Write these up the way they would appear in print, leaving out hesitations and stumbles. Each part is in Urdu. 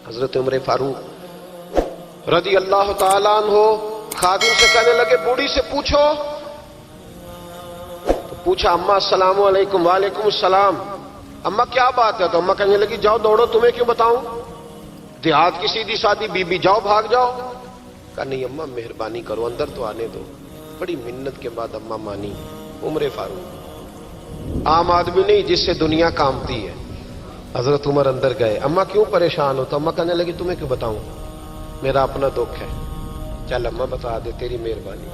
حضرت عمر فاروق رضی اللہ تعالیٰ عنہ خادم سے کہنے لگے بوڑھی سے پوچھو. تو پوچھا اماں السلام علیکم. وعلیکم السلام. اماں کیا بات ہے؟ تو اماں کہنے لگی جاؤ دوڑو، تمہیں کیوں بتاؤں، دیہات کی سیدھی سادی بی بی، جاؤ بھاگ جاؤ. کہا نہیں اماں مہربانی کرو اندر تو آنے دو. بڑی منت کے بعد اماں مانی. عمر فاروق عام آدمی نہیں جس سے دنیا کامتی ہے. حضرت عمر اندر گئے. اماں کیوں پریشان ہو؟ تو اماں کہنے لگی تمہیں کیوں بتاؤں، میرا اپنا دکھ ہے. چل اماں بتا دے، تیری مہربانی.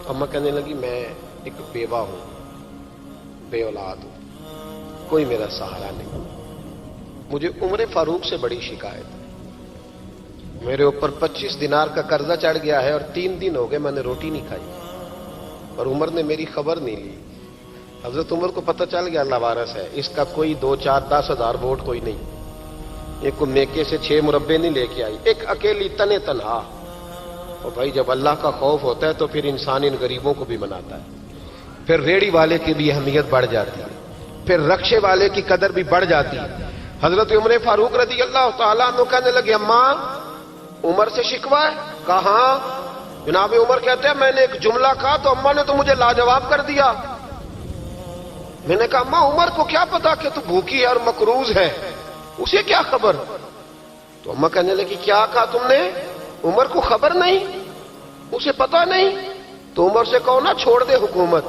اماں کہنے لگی میں ایک بیوہ ہوں، بے اولاد ہوں، کوئی میرا سہارا نہیں. مجھے عمر فاروق سے بڑی شکایت ہے. میرے اوپر 25 دینار کا قرضہ چڑھ گیا ہے اور 3 دن ہو گئے میں نے روٹی نہیں کھائی، اور عمر نے میری خبر نہیں لی. حضرت عمر کو پتہ چل گیا لوارث ہے، اس کا کوئی 2 4 10 ہزار ووٹ کوئی نہیں. یہ کوئی میکے سے 6 مربے نہیں لے کے آئی، ایک اکیلی تنے تنہا. اور بھائی جب اللہ کا خوف ہوتا ہے تو پھر انسان ان غریبوں کو بھی مناتا ہے. پھر ریڑھی والے کی بھی اہمیت بڑھ جاتی ہے، پھر رکشے والے کی قدر بھی بڑھ جاتی ہے. حضرت عمر فاروق رضی اللہ تعالیٰ عنہ کہنے لگے اماں عمر سے شکوہ ہے؟ کہاں؟ جناب عمر کہتے ہیں میں نے ایک جملہ کہا تو اماں نے تو مجھے لاجواب کر دیا. میں نے کہا اماں عمر کو کیا پتا کہ تو بھوکی ہے اور مقروض ہے، اسے کیا خبر؟ تو اماں کہنے لگی کیا کہا تم نے؟ عمر کو خبر نہیں، اسے پتا نہیں؟ تو عمر سے کہو نا چھوڑ دے حکومت،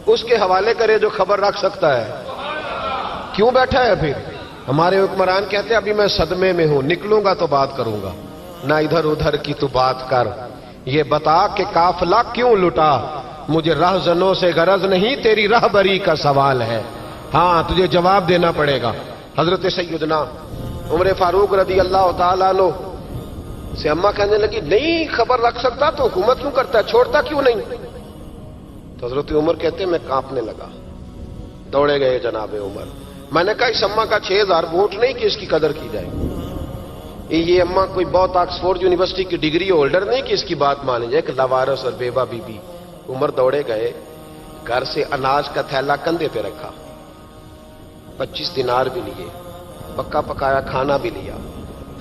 اس کے حوالے کرے جو خبر رکھ سکتا ہے. کیوں بیٹھا ہے پھر؟ ہمارے حکمران کہتے ہیں ابھی میں صدمے میں ہوں، نکلوں گا تو بات کروں گا. نہ ادھر ادھر کی تو بات کر، یہ بتا کہ قافلہ کیوں لٹا. مجھے رہزنوں سے غرض نہیں، تیری رہبری کا سوال ہے. ہاں تجھے جواب دینا پڑے گا. حضرت سیدنا عمر فاروق رضی اللہ تعالیٰ عنہ سے اماں کہنے لگی نہیں خبر رکھ سکتا تو حکومت کیوں کرتا ہے، چھوڑتا کیوں نہیں؟ تو حضرت عمر کہتے ہیں میں کانپنے لگا. دوڑے گئے جناب عمر. میں نے کہا اس اماں کا 6000 ووٹ نہیں کہ اس کی قدر کی جائے. یہ اماں کوئی بہت آکسفورڈ یونیورسٹی کی ڈگری ہولڈر نہیں کہ اس کی بات مانی جائے. ایک لاوارث اور بیوہ بی بی. عمر دوڑے گئے، گھر سے اناج کا تھیلا کندھے پہ رکھا، 25 دینار بھی لیے، پکا پکایا کھانا بھی لیا.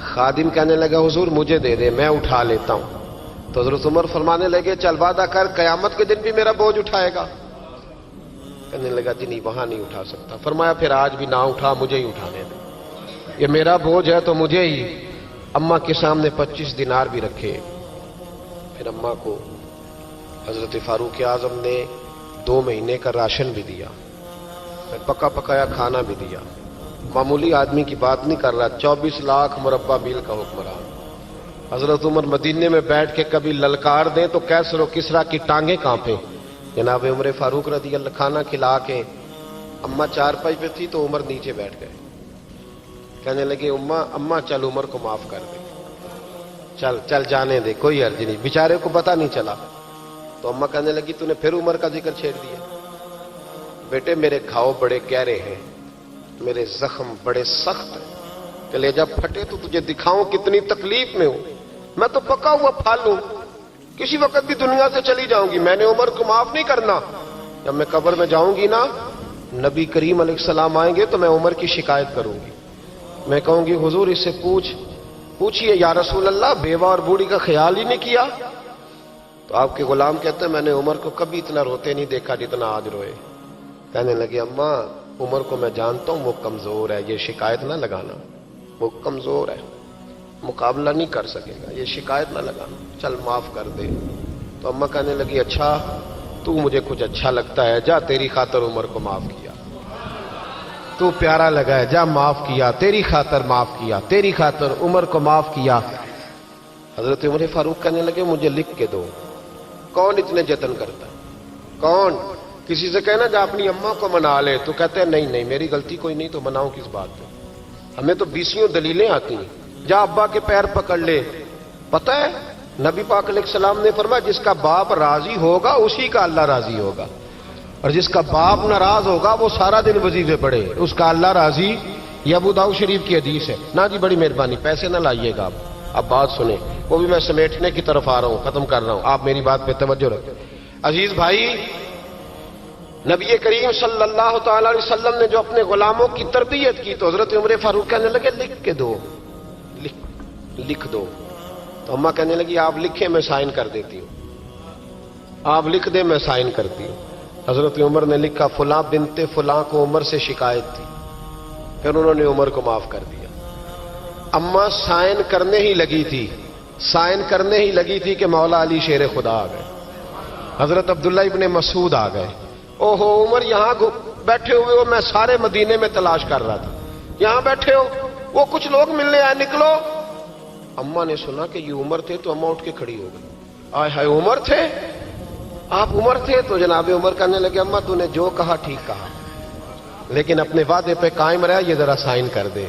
خادم کہنے لگا حضور مجھے دے دے میں اٹھا لیتا ہوں. تو حضرت عمر فرمانے لگے چل وعدہ کر قیامت کے دن بھی میرا بوجھ اٹھائے گا. کہنے لگا جی نہیں وہاں نہیں اٹھا سکتا. فرمایا پھر آج بھی نہ اٹھا، مجھے ہی اٹھانے دے، یہ میرا بوجھ ہے تو مجھے ہی. اماں کے سامنے 25 دینار بھی رکھے. پھر اماں کو حضرت فاروق اعظم نے 2 مہینے کا راشن بھی دیا، پھر پکا پکایا کھانا بھی دیا. معمولی آدمی کی بات نہیں کر رہا، 24 لاکھ مربع میل کا حکمران. حضرت عمر مدینے میں بیٹھ کے کبھی للکار دیں تو کیسر و کسرا کی ٹانگیں کانپیں. جناب عمر فاروق رضی اللہ کھانا کھلا کے اماں چارپائی پہ تھی تو عمر نیچے بیٹھ گئے. کہنے لگے اماں چل عمر کو معاف کر دے، چل چل جانے دے، کوئی حرج نہیں، بیچارے کو پتہ نہیں چلا. تو اماں کہنے لگی تو نے پھر عمر کا ذکر چھیڑ دیا. بیٹے میرے گھاؤ بڑے گہرے ہیں، میرے زخم بڑے سخت ہیں، کلیجہ پھٹے تو تجھے دکھاؤں کتنی تکلیف میں ہوں. میں تو پکا ہوا پھل ہوں، کسی وقت بھی دنیا سے چلی جاؤں گی. میں نے عمر کو معاف نہیں کرنا. جب میں قبر میں جاؤں گی نا، نبی کریم علیہ السلام آئیں گے تو میں عمر کی شکایت کروں گی. میں کہوں گی حضور اس سے پوچھئے یا رسول اللہ بیوہ اور بوڑھی کا خیال ہی نہیں کیا. تو آپ کے غلام کہتے ہیں میں نے عمر کو کبھی اتنا روتے نہیں دیکھا جتنا آج روئے. کہنے لگے اماں عمر کو میں جانتا ہوں وہ کمزور ہے، یہ شکایت نہ لگانا، وہ کمزور ہے، مقابلہ نہیں کر سکے گا، یہ شکایت نہ لگانا، چل معاف کر دے. تو اماں کہنے لگی اچھا تو مجھے کچھ اچھا لگتا ہے، جا تیری خاطر عمر کو معاف کیا، تو پیارا لگا ہے، جا معاف کیا، تیری خاطر معاف کیا، تیری خاطر عمر کو معاف کیا. حضرت عمر فاروق کہنے لگے مجھے لکھ کے دو. کون اتنے جتن کرتا ہے؟ کون؟ کسی سے کہنا جا اپنی اماں کو منا لے تو کہتے ہیں نہیں نہیں میری غلطی کوئی نہیں تو مناؤں کس بات پہ، ہمیں تو 20 دلیلیں آتی ہیں. جا ابا کے پیر پکڑ لے. پتہ ہے نبی پاک علیہ السلام نے فرمایا جس کا باپ راضی ہوگا اسی کا اللہ راضی ہوگا، اور جس کا باپ ناراض ہوگا وہ سارا دن وظیفے پڑھے اس کا اللہ راضی. یہ ابو داؤد شریف کی حدیث ہے. نا جی بڑی مہربانی پیسے نہ لائیے گا. اب بات سنیں، وہ بھی میں سمیٹنے کی طرف آ رہا ہوں، ختم کر رہا ہوں، آپ میری بات پہ توجہ رکھیں. عزیز بھائی، نبی کریم صلی اللہ تعالی علیہ وسلم نے جو اپنے غلاموں کی تربیت کی تو حضرت عمر فاروق کہنے لگے لکھ کے دو، لکھ لکھ دو. تو اماں کہنے لگی آپ لکھیں میں سائن کر دیتی ہوں. آپ لکھ دیں میں سائن کرتی ہوں. حضرت عمر نے لکھا فلاں بنت فلاں کو عمر سے شکایت تھی. پھر انہوں نے عمر کو معاف کر دیا. اماں سائن کرنے ہی لگی تھی کہ مولا علی شیر خدا آ گئے. حضرت عبداللہ ابن مسعود آ گئے. اوہو عمر یہاں بیٹھے ہوئے ہو, میں سارے مدینے میں تلاش کر رہا تھا, یہاں بیٹھے ہو, وہ کچھ لوگ ملنے آئے, نکلو. اماں نے سنا کہ یہ عمر تھے تو اماں اٹھ کے کھڑی ہو گئی. آئے ہائے عمر تھے, آپ عمر تھے. تو جناب عمر کہنے لگے اماں تو نے جو کہا ٹھیک کہا, لیکن اپنے وعدے پہ قائم رہا, یہ ذرا سائن کر دے.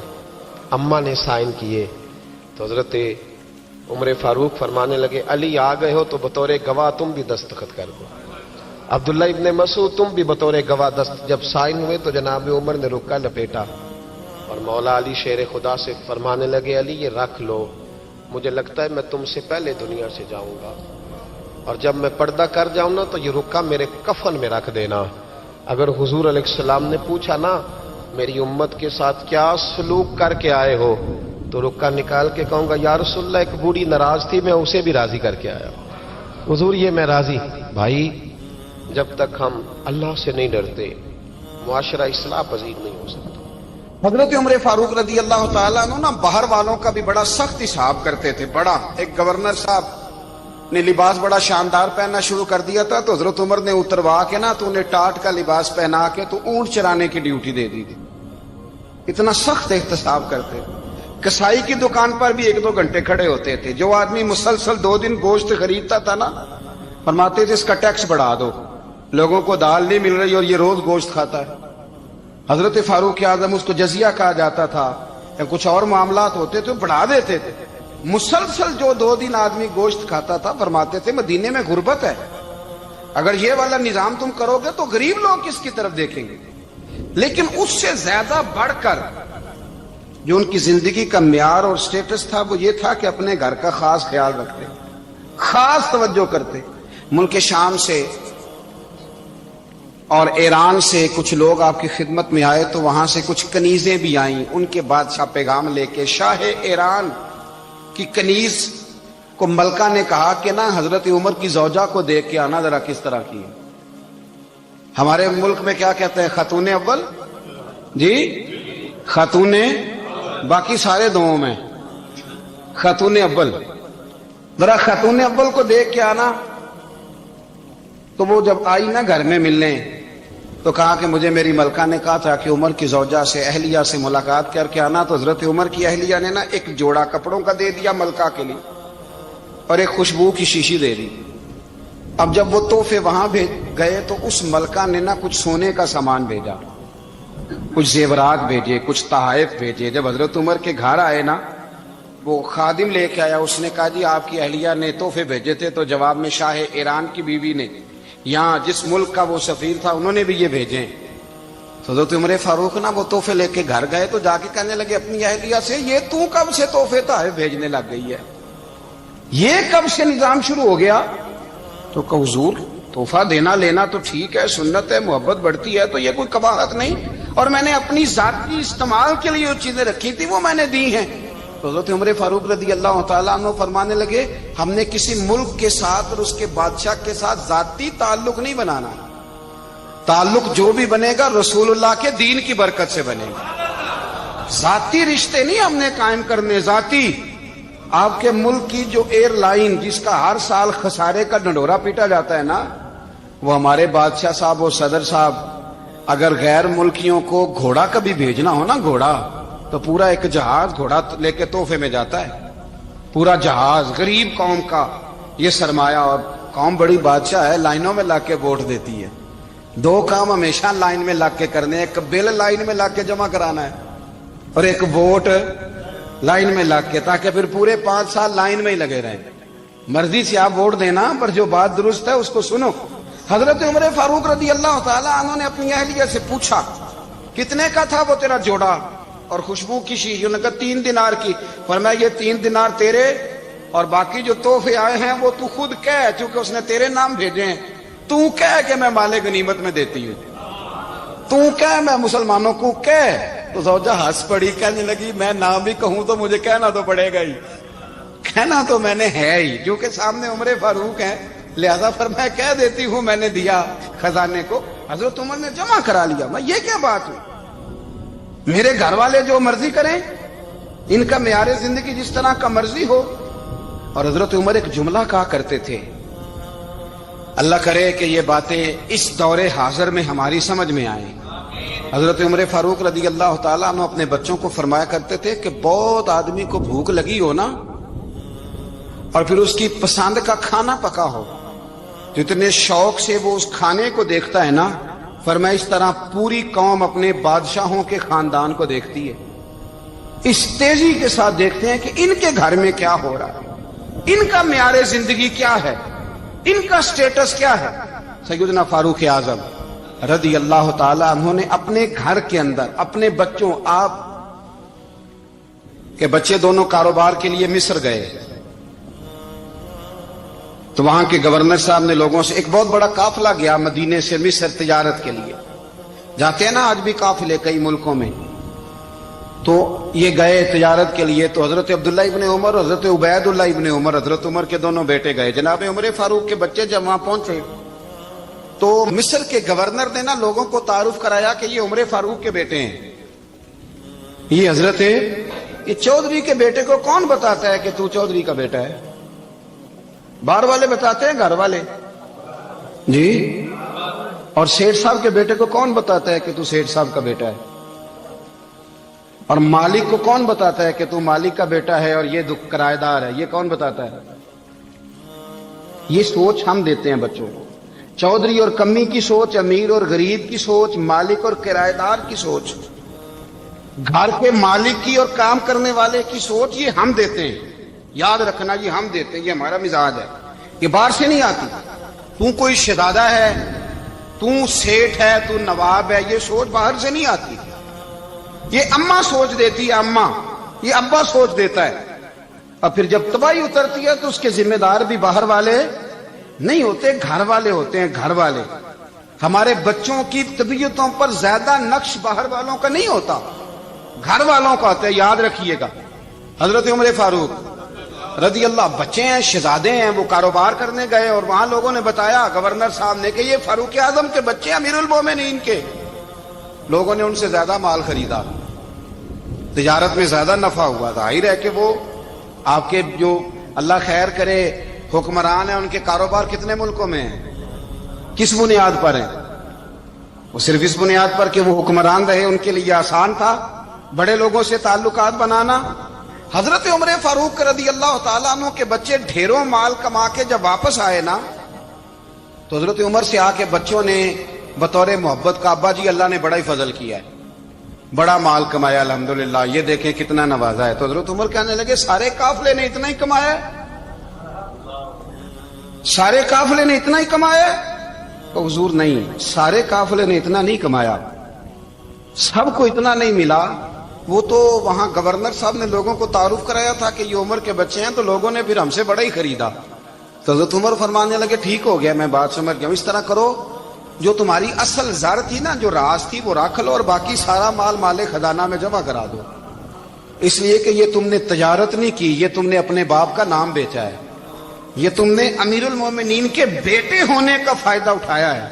اماں نے سائن کیے تو حضرت عمر فاروق فرمانے لگے علی آ گئے ہو تو بطور گواہ تم بھی دستخط کر دو. عبداللہ ابن مسعود تم بھی بطور گواہ جب سائن ہوئے تو جناب عمر نے رکا لپیٹا اور مولا علی شیر خدا سے فرمانے لگے علی یہ رکھ لو, مجھے لگتا ہے میں تم سے پہلے دنیا سے جاؤں گا, اور جب میں پردہ کر جاؤں نا تو یہ رکا میرے کفن میں رکھ دینا. اگر حضور علیہ السلام نے پوچھا نا میری امت کے ساتھ کیا سلوک کر کے آئے ہو, تو رکا نکال کے کہوں گا یا رسول اللہ ایک بوڑھی ناراض تھی میں اسے بھی راضی کر کے آیا. حضور یہ میں راضی. بھائی جب تک ہم اللہ سے نہیں ڈرتے معاشرہ اصلاح پذیر نہیں ہو سکتا. حضرت عمر فاروق رضی اللہ تعالیٰ عنہ نا باہر والوں کا بھی بڑا سخت حساب کرتے تھے. بڑا ایک گورنر صاحب نے لباس بڑا شاندار پہننا شروع کر دیا تھا تو حضرت عمر نے اتروا کے نا تو انہیں ٹاٹ کا لباس پہنا کے تو اونٹ چرانے کی ڈیوٹی دے دی تھی. اتنا سخت احتساب کرتے. کسائی کی دکان پر بھی 1-2 گھنٹے کھڑے ہوتے تھے. جو آدمی مسلسل 2 دن گوشت خریدتا تھا نا فرماتے تھے اس کا ٹیکس بڑھا دو, لوگوں کو دال نہیں مل رہی اور یہ روز گوشت کھاتا ہے. حضرت فاروق اعظم اس کو جزیہ کہا جاتا تھا یا کچھ اور معاملات ہوتے تھے بڑھا دیتے تھے. مسلسل جو 2 دن آدمی گوشت کھاتا تھا فرماتے تھے مدینے میں غربت ہے, اگر یہ والا نظام تم کرو گے تو غریب لوگ کس کی طرف دیکھیں گے. لیکن اس سے زیادہ بڑھ کر جو ان کی زندگی کا معیار اور سٹیٹس تھا وہ یہ تھا کہ اپنے گھر کا خاص خیال رکھتے, خاص توجہ کرتے. ملک شام سے اور ایران سے کچھ لوگ آپ کی خدمت میں آئے تو وہاں سے کچھ کنیزیں بھی آئیں. ان کے بادشاہ پیغام لے کے شاہ ایران کی کنیز کو ملکہ نے کہا کہ نا حضرت عمر کی زوجہ کو دیکھ کے آنا ذرا کس طرح کی. ہمارے ملک میں کیا کہتے ہیں خاتون اول, جی خاتون, باقی سارے دووں میں خاتون اول. ذرا خاتون اول کو دیکھ کے آنا. تو وہ جب آئی نا گھر میں ملنے تو کہا کہ مجھے میری ملکہ نے کہا تھا کہ عمر کی زوجہ سے اہلیہ سے ملاقات کر کے آنا. تو حضرت عمر کی اہلیہ نے نا ایک جوڑا کپڑوں کا دے دیا ملکہ کے لیے اور ایک خوشبو کی شیشی دے دی. اب جب وہ تحفے وہاں گئے تو اس ملکہ نے نا کچھ سونے کا سامان بھیجا, کچھ زیورات بھیجے, کچھ تحائف بھیجے. جب حضرت عمر کے گھر آئے نا وہ خادم لے کے آیا, اس نے کہا جی آپ کی اہلیہ نے تحفے بھیجے تھے. تو جواب میں شاہ ایران کی بیوی نے یہاں جس ملک کا وہ سفیر تھا انہوں نے بھی یہ بھیجے. تو حضرت عمر فاروق نا وہ تحفے لے کے گھر گئے تو جا کے کہنے لگے اپنی اہلیہ سے یہ تو کب سے تحفے تحائف بھیجنے لگ گئی ہے, یہ کب سے نظام شروع ہو گیا. تو کہ حضور تحفہ دینا لینا تو ٹھیک ہے, سنت ہے, محبت بڑھتی ہے, تو یہ کوئی قباحت نہیں, اور میں نے اپنی ذاتی استعمال کے لیے جو چیزیں رکھی تھی وہ میں نے دی ہیں. تو حضرت عمر فاروق رضی اللہ تعالیٰ عنہ فرمانے لگے ہم نے کسی ملک کے ساتھ اور اس کے بادشاہ کے ساتھ ذاتی تعلق نہیں بنانا, تعلق جو بھی بنے گا رسول اللہ کے دین کی برکت سے بنے گا. ذاتی رشتے نہیں ہم نے قائم کرنے. ذاتی آپ کے ملک کی جو ایئر لائن جس کا ہر سال خسارے کا ڈنڈورا پیٹا جاتا ہے نا, وہ ہمارے بادشاہ صاحب اور صدر صاحب اگر غیر ملکیوں کو گھوڑا کبھی بھیجنا ہو نا, گھوڑا, تو پورا ایک جہاز گھوڑا لے کے تحفے میں جاتا ہے. پورا جہاز غریب قوم کا یہ سرمایہ, اور قوم بڑی بادشاہ ہے, لائنوں میں لگ کے ووٹ دیتی ہے. 2 کام ہمیشہ لائن میں لگ کے کرنے, ایک بل لائن میں لگ کے جمع کرانا ہے اور ایک ووٹ لائن میں لگ کے, تاکہ پھر پورے 5 سال لائن میں ہی لگے رہیں. مرضی سے آپ ووٹ دینا پر جو بات درست ہے اس کو سنو. حضرت عمر فاروق رضی اللہ تعالیٰ عنہ نے اپنی اہلیہ سے پوچھا کتنے کا تھا وہ تیرا جوڑا اور خوشبو کی شیشی؟ انہوں نے کہا 3 دینار کی. فرمایا یہ 3 دینار تیرے اور باقی جو تحفے آئے ہیں وہ تو خود کہہ, چونکہ اس نے تیرے نام بھیجے ہیں, تو کہہ کہ میں مال غنیمت میں دیتی ہوں, تو کہہ میں مسلمانوں کو کہہ. تو زوجہ ہنس پڑی, کہنے لگی میں نام بھی کہوں تو مجھے کہنا تو پڑے گا ہی, کہنا تو میں نے ہے ہی، کیونکہ سامنے عمر فاروق ہے، لہذا فرمایا کہہ دیتی ہوں میں نے دیا خزانے کو، حضرت عمر نے جمع کرا لیا۔ میں یہ کیا بات ہوئی؟ میرے گھر والے جو مرضی کریں، ان کا معیار زندگی جس طرح کا مرضی ہو۔ اور حضرت عمر ایک جملہ کہا کرتے تھے، اللہ کرے کہ یہ باتیں اس دور حاضر میں ہماری سمجھ میں آئیں۔ حضرت عمر فاروق رضی اللہ تعالیٰ عنہ اپنے بچوں کو فرمایا کرتے تھے کہ بہت آدمی کو بھوک لگی ہو نا، اور پھر اس کی پسند کا کھانا پکا ہو، جتنے شوق سے وہ اس کھانے کو دیکھتا ہے نا، فرمایا اس طرح پوری قوم اپنے بادشاہوں کے خاندان کو دیکھتی ہے، اس تیزی کے ساتھ دیکھتے ہیں کہ ان کے گھر میں کیا ہو رہا ہے، ان کا معیار زندگی کیا ہے، ان کا سٹیٹس کیا ہے۔ سیدنا فاروق اعظم رضی اللہ تعالی عنہ نے اپنے گھر کے اندر اپنے بچوں، آپ کے بچے دونوں کاروبار کے لیے مصر گئے، تو وہاں کے گورنر صاحب نے لوگوں سے، ایک بہت بڑا قافلہ گیا مدینے سے مصر تجارت کے لیے، جاتے ہیں نا آج بھی قافلے کئی ملکوں میں، تو یہ گئے تجارت کے لیے، تو حضرت عبداللہ ابن عمر، حضرت عبید اللہ ابن عمر، حضرت عمر کے دونوں بیٹے گئے، جناب عمر فاروق کے بچے جب وہاں پہنچے تو مصر کے گورنر نے نا لوگوں کو تعارف کرایا کہ یہ عمر فاروق کے بیٹے ہیں، یہ حضرت یہ چودھری کے بیٹے کو کون بتاتا ہے کہ تو چودھری کا بیٹا ہے؟ باہر والے بتاتے ہیں، گھر والے جی؟ اور سیٹھ صاحب کے بیٹے کو کون بتاتا ہے کہ تو سیٹھ صاحب کا بیٹا ہے؟ اور مالک کو کون بتاتا ہے کہ تو مالک کا بیٹا ہے اور یہ کرایہ دار ہے؟ یہ کون بتاتا ہے؟ یہ سوچ ہم دیتے ہیں بچوں کو، چودھری اور کمی کی سوچ، امیر اور غریب کی سوچ، مالک اور کرایہ دار کی سوچ، گھر کے مالک کی اور کام کرنے والے کی سوچ، یہ ہم دیتے ہیں، یاد رکھنا، یہ ہم دیتے ہیں، یہ ہمارا مزاج ہے، یہ باہر سے نہیں آتی۔ تو کوئی شہزادہ ہے، تو سیٹھ ہے، تو نواب ہے، یہ سوچ باہر سے نہیں آتی، یہ اماں سوچ دیتی ہے، اماں، یہ ابا سوچ دیتا ہے، اور پھر جب تباہی اترتی ہے تو اس کے ذمہ دار بھی باہر والے نہیں ہوتے، گھر والے ہوتے ہیں، گھر والے۔ ہمارے بچوں کی طبیعتوں پر زیادہ نقش باہر والوں کا نہیں ہوتا، گھر والوں کا ہوتا ہے، یاد رکھیے گا۔ حضرت عمر فاروق رضی اللہ بچے ہیں، شہزادے ہیں، وہ کاروبار کرنے گئے اور وہاں لوگوں نے بتایا گورنر صاحب نے کہ یہ فاروق اعظم کے بچے امیر المومنین کے۔ لوگوں نے ان سے زیادہ مال خریدا، تجارت میں زیادہ نفع ہوا، ظاہر ہے کہ وہ آپ کے جو اللہ خیر کرے حکمران ہیں، ان کے کاروبار کتنے ملکوں میں ہیں، کس بنیاد پر ہیں؟ وہ صرف اس بنیاد پر کہ وہ حکمران رہے، ان کے لیے آسان تھا بڑے لوگوں سے تعلقات بنانا۔ حضرت عمر فاروق رضی اللہ تعالیٰ عنہ کے بچے ڈھیروں مال کما کے جب واپس آئے نا، تو حضرت عمر سے آ کے بچوں نے بطور محبت کا، ابا جی اللہ نے بڑا ہی فضل کیا ہے، بڑا مال کمایا الحمدللہ، یہ دیکھیں کتنا نوازا ہے۔ تو حضرت عمر کہنے لگے سارے قافلے نے اتنا ہی کمایا ہے؟ سارے قافلے نے اتنا ہی کمایا ہے؟ تو حضور نہیں، سارے قافلے نے اتنا نہیں کمایا، سب کو اتنا نہیں ملا، وہ تو وہاں گورنر صاحب نے لوگوں کو تعارف کرایا تھا کہ یہ عمر کے بچے ہیں، تو لوگوں نے پھر ہم سے بڑا ہی خریدا۔ تو حضرت عمر فرمانے لگے ٹھیک ہو گیا، میں بات سمجھ گیا ہوں، اس طرح کرو، جو تمہاری اصل زر تھی نا، جو راز تھی، وہ رکھ لو اور باقی سارا مال خزانہ میں جمع کرا دو، اس لیے کہ یہ تم نے تجارت نہیں کی، یہ تم نے اپنے باپ کا نام بیچا ہے، یہ تم نے امیر المومنین کے بیٹے ہونے کا فائدہ اٹھایا ہے۔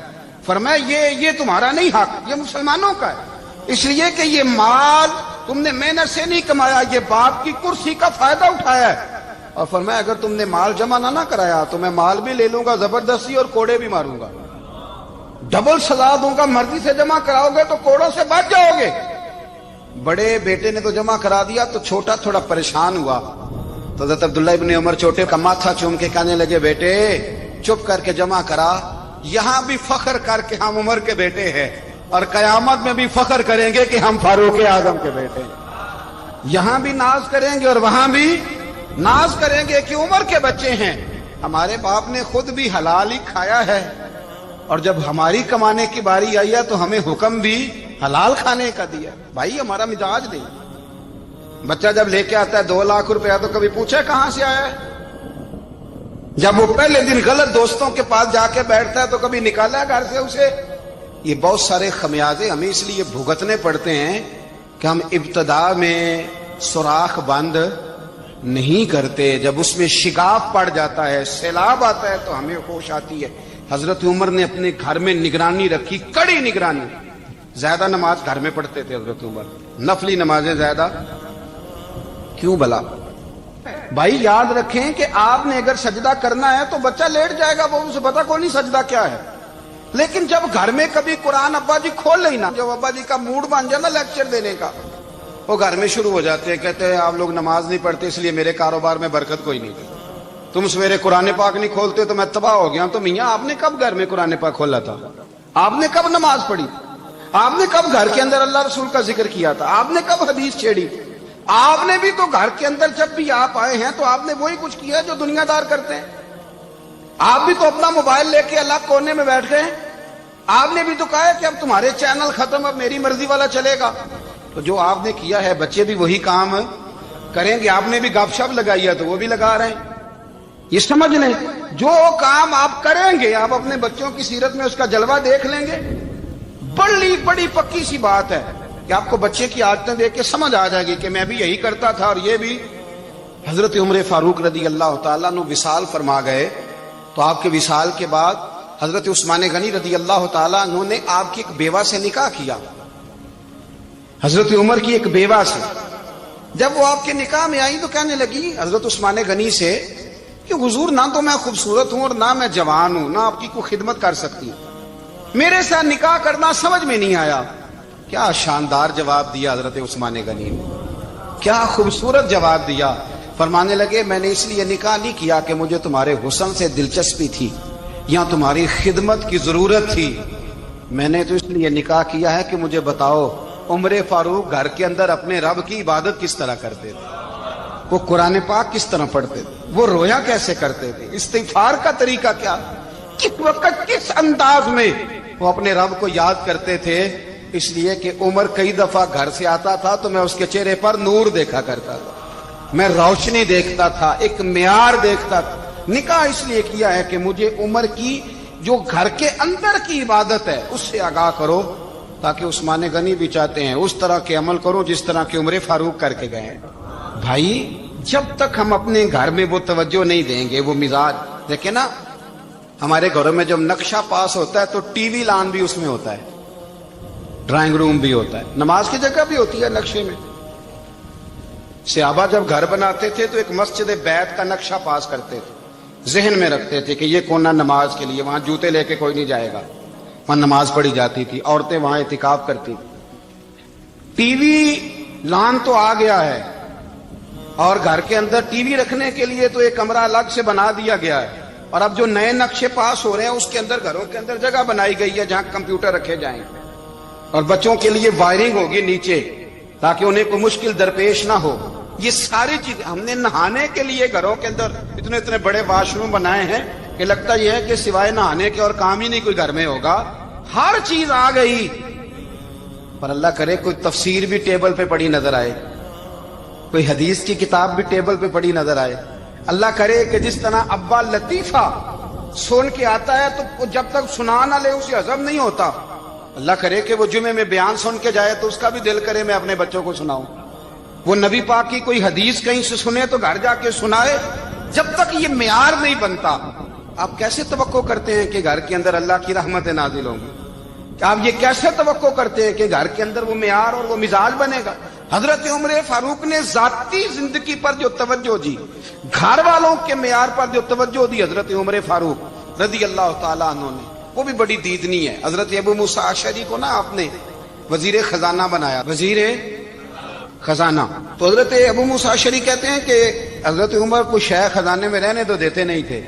فرمایا یہ تمہارا نہیں حق، یہ مسلمانوں کا ہے، اس لیے کہ یہ مال تم نے محنت سے نہیں کمایا، یہ باپ کی کرسی کا فائدہ اٹھایا ہے۔ اور فرمایا اگر تم نے مال جمع نہ کرایا تو میں مال بھی لے لوں گا زبردستی اور کوڑے بھی ماروں گا، ڈبل سزا دوں گا، مرضی سے جمع کراؤ گے تو کوڑوں سے بچ جاؤ گے۔ بڑے بیٹے نے تو جمع کرا دیا، تو چھوٹا تھوڑا پریشان ہوا، تو حضرت عبداللہ ابن عمر چھوٹے کا ماتھا چوم کے کہنے لگے بیٹے چپ کر کے جمع کرا، یہاں بھی فخر کر کے ہم عمر کے بیٹے ہیں، اور قیامت میں بھی فخر کریں گے کہ ہم فاروق اعظم کے بیٹے ہیں، یہاں بھی ناز کریں گے اور وہاں بھی ناز کریں گے کہ عمر کے بچے ہیں۔ ہمارے باپ نے خود بھی حلال ہی کھایا ہے، اور جب ہماری کمانے کی باری آئی ہے تو ہمیں حکم بھی حلال کھانے کا دیا۔ بھائی ہمارا مزاج نہیں، بچہ جب لے کے آتا ہے 2 لاکھ روپیہ تو کبھی پوچھے کہاں سے آیا ہے؟ جب وہ پہلے دن غلط دوستوں کے پاس جا کے بیٹھتا ہے تو کبھی نکالا ہے گھر سے اسے؟ یہ بہت سارے خمیازے ہمیں اس لیے بھگتنے پڑتے ہیں کہ ہم ابتدا میں سوراخ بند نہیں کرتے. جب اس میں شگاف پڑ جاتا ہے, سیلاب آتا ہے, تو ہمیں ہوش آتی ہے. حضرت عمر نے اپنے گھر میں نگرانی رکھی, کڑی نگرانی. زیادہ نماز گھر میں پڑھتے تھے حضرت عمر, نفلی نمازیں زیادہ کیوں بلا؟ بھائی یاد رکھیں کہ آپ نے اگر سجدہ کرنا ہے تو بچہ لیٹ جائے گا, وہ اسے پتا کوئی نہیں سجدہ کیا ہے. لیکن جب گھر میں کبھی قرآن ابا جی کھول لیں نا, جب ابا جی کا موڈ بن جائے نا لیکچر دینے کا, وہ گھر میں شروع ہو جاتے ہیں, کہتے ہیں آپ لوگ نماز نہیں پڑھتے اس لیے میرے کاروبار میں برکت کوئی نہیں. تم سویرے قرآن پاک نہیں کھولتے تو میں تباہ ہو گیا. تو میاں آپ نے کب گھر میں قرآن پاک کھولا تھا؟ آپ نے کب نماز پڑھی؟ آپ نے کب گھر کے اندر اللہ رسول کا ذکر کیا تھا؟ آپ نے کب حدیث چھیڑی؟ آپ نے بھی تو گھر کے اندر جب بھی آپ آئے ہیں تو آپ نے وہی کچھ کیا جو دنیا دار کرتے ہیں. آپ بھی تو اپنا موبائل لے کے الگ کونے میں بیٹھ گئے. آپ نے بھی تو کہا ہے کہ اب تمہارے چینل ختم, اب میری مرضی والا چلے گا. تو جو آپ نے کیا ہے بچے بھی وہی کام کریں گے. آپ نے بھی گپ شپ لگائی ہے تو وہ بھی لگا رہے ہیں. یہ سمجھ لیں, جو کام آپ کریں گے آپ اپنے بچوں کی سیرت میں اس کا جلوہ دیکھ لیں گے. بڑی پکی سی بات ہے کہ آپ کو بچے کی عادتیں دیکھ کے سمجھ آ جائے گی کہ میں بھی یہی کرتا تھا اور یہ بھی. حضرت عمر فاروق رضی اللہ تعالیٰ عنہ وصال فرما گئے, تو آپ کے وصال کے بعد حضرت عثمان غنی رضی اللہ تعالیٰ عنہ نے آپ کی ایک بیوہ سے نکاح کیا, حضرت عمر کی ایک بیوہ سے. جب وہ آپ کے نکاح میں آئی تو کہنے لگی حضرت عثمان غنی سے کہ حضور نہ تو میں خوبصورت ہوں اور نہ میں جوان ہوں, نہ آپ کی کوئی خدمت کر سکتی ہوں, میرے ساتھ نکاح کرنا سمجھ میں نہیں آیا. کیا شاندار جواب دیا حضرت عثمان غنی نے, کیا خوبصورت جواب دیا. فرمانے لگے میں نے اس لیے نکاح نہیں کیا کہ مجھے تمہارے حسن سے دلچسپی تھی یا تمہاری خدمت کی ضرورت تھی, میں نے تو اس لیے نکاح کیا ہے کہ مجھے بتاؤ عمر فاروق گھر کے اندر اپنے رب کی عبادت کس طرح کرتے تھے, وہ قرآن پاک کس طرح پڑھتے تھے, وہ رویا کیسے کرتے تھے, استغفار کا طریقہ کیا, کس وقت کس انداز میں وہ اپنے رب کو یاد کرتے تھے. اس لیے کہ عمر کئی دفعہ گھر سے آتا تھا تو میں اس کے چہرے پر نور دیکھا کرتا تھا, میں روشنی دیکھتا تھا, ایک معیار دیکھتا تھا. نکاح اس لیے کیا ہے کہ مجھے عمر کی جو گھر کے اندر کی عبادت ہے اس سے آگاہ کرو, تاکہ عثمان غنی بھی چاہتے ہیں اس طرح کے عمل کرو جس طرح کے عمر فاروق کر کے گئے. بھائی جب تک ہم اپنے گھر میں وہ توجہ نہیں دیں گے, وہ مزاج دیکھیں نا, ہمارے گھروں میں جب نقشہ پاس ہوتا ہے تو ٹی وی لان بھی اس میں ہوتا ہے, ڈرائنگ روم بھی ہوتا ہے, نماز کی جگہ بھی ہوتی ہے نقشے میں. صحابہ جب گھر بناتے تھے تو ایک مسجد بیت کا نقشہ پاس کرتے تھے, ذہن میں رکھتے تھے کہ یہ کونا نماز کے لیے, وہاں جوتے لے کے کوئی نہیں جائے گا, وہاں نماز پڑھی جاتی تھی, عورتیں وہاں اعتکاف کرتی. ٹی وی لان تو آ گیا ہے اور گھر کے اندر ٹی وی رکھنے کے لیے تو ایک کمرہ الگ سے بنا دیا گیا ہے, اور اب جو نئے نقشے پاس ہو رہے ہیں اس کے اندر گھروں کے اندر جگہ بنائی گئی ہے جہاں کمپیوٹر رکھے جائیں, اور بچوں کے لیے وائرنگ ہوگی نیچے تاکہ انہیں کوئی مشکل درپیش نہ ہو. یہ ساری چیزیں ہم نے نہانے کے لیے گھروں کے اندر اتنے بڑے واش روم بنائے ہیں کہ لگتا یہ ہے کہ سوائے نہانے کے اور کام ہی نہیں کوئی گھر میں ہوگا. ہر چیز آ گئی, پر اللہ کرے کوئی تفسیر بھی ٹیبل پہ پڑی نظر آئے, کوئی حدیث کی کتاب بھی ٹیبل پہ پڑی نظر آئے. اللہ کرے کہ جس طرح ابا لطیفہ سن کے آتا ہے تو جب تک سنا نہ لے اسے ہضم نہیں ہوتا. اللہ کرے کہ وہ جمعے میں بیان سن کے جائے تو اس کا بھی دل کرے میں اپنے بچوں کو سناؤں. وہ نبی پاک کی کوئی حدیث کہیں سے سنے تو گھر جا کے سنائے. جب تک یہ معیار نہیں بنتا آپ کیسے توقع کرتے ہیں کہ گھر کے اندر اللہ کی رحمتیں نازل ہوں گی؟ آپ یہ کیسے توقع کرتے ہیں کہ گھر کے اندر وہ معیار اور وہ مزاج بنے گا؟ حضرت عمر فاروق نے ذاتی زندگی پر جو توجہ دی, گھر والوں کے معیار پر جو توجہ دی حضرت عمر فاروق رضی اللہ تعالیٰ عنہ نے, وہ بھی بڑی دیدنی ہے. حضرت ابو موسیٰ اشعری کو نا آپ نے وزیر خزانہ بنایا, وزیر خزانہ. تو حضرت ابو موسیٰ اشعری کہتے ہیں کہ حضرت عمر کو شے خزانے میں رہنے تو دیتے نہیں تھے.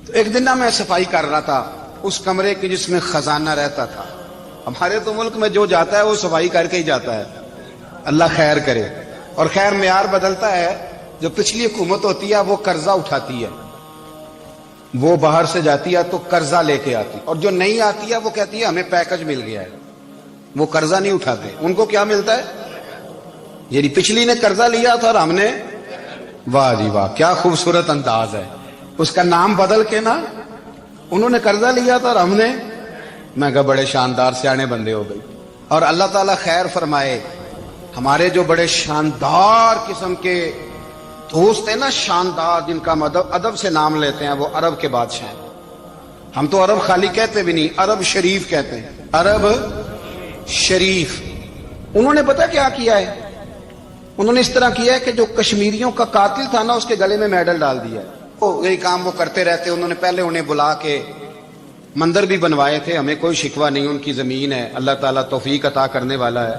تو ایک دن میں صفائی کر رہا تھا اس کمرے کی جس میں خزانہ رہتا تھا. ہمارے تو ملک میں جو جاتا ہے وہ صفائی کر کے ہی جاتا ہے, اللہ خیر کرے. اور خیر معیار بدلتا ہے. جو پچھلی حکومت ہوتی ہے وہ قرضہ اٹھاتی ہے, وہ باہر سے جاتی ہے تو قرضہ لے کے آتی, اور جو نہیں آتی ہے وہ کہتی ہے ہمیں پیکج مل گیا ہے. وہ قرضہ نہیں اٹھاتے, ان کو کیا ملتا ہے؟ یعنی پچھلی نے قرضہ لیا تھا اور ہم نے, واہ جی واہ کیا خوبصورت انداز ہے. اس کا نام بدل کے نا, انہوں نے قرضہ لیا تھا اور ہم نے, میں کہا بڑے شاندار سیانے بندے ہو گئی. اور اللہ تعالیٰ خیر فرمائے ہمارے جو بڑے شاندار قسم کے دوست ہیں نا، شاندار، جن کا ادب سے نام لیتے ہیں، وہ عرب کے بادشاہ ہیں. ہم تو عرب خالی کہتے بھی نہیں، عرب شریف کہتے ہیں، عرب شریف. انہوں نے پتہ کیا کیا ہے؟ انہوں نے اس طرح کیا ہے کہ جو کشمیریوں کا قاتل تھا نا، اس کے گلے میں میڈل ڈال دیا. یہی کام وہ کرتے رہتے. انہوں نے پہلے انہیں بلا کے مندر بھی بنوائے تھے. ہمیں کوئی شکوہ نہیں، ان کی زمین ہے، اللہ تعالیٰ توفیق عطا کرنے والا ہے.